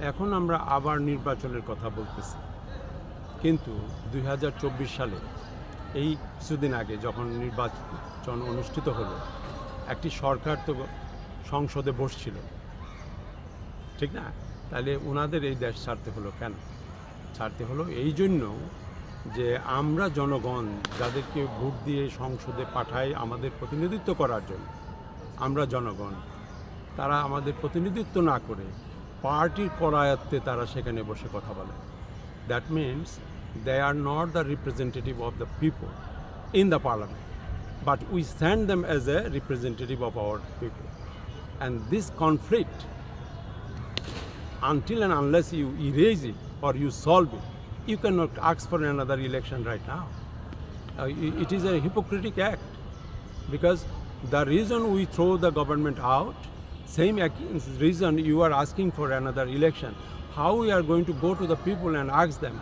এখন আমরা আবার নির্বাচনের কথা বলতেছি, কিন্তু 2024 সালে এই কিছুদিন আগে যখন নির্বাচন অনুষ্ঠিত হলো, একটি সরকার তো সংসদে বসছিল, ঠিক না? তাহলে ওনাদের এই দেশ ছাড়তে হলো কেন? ছাড়তে হলো এই জন্য যে আমরা জনগণ যাদেরকে ভোট দিয়ে সংসদে পাঠাই আমাদের প্রতিনিধিত্ব করার জন্য, আমরা জনগণ, তারা আমাদের প্রতিনিধিত্ব না করে পার্টির করায়ত্তে তারা সেখানে বসে কথা বলে। That means they are not the representative of the people in the parliament, but we send them as a representative of our people. And this conflict, until and unless you erase it or you solve it, you cannot ask for another election right now. It is a hypocritic act, because the reason we throw the government out, same reason you are asking for another election. How we are going to go to the people and ask them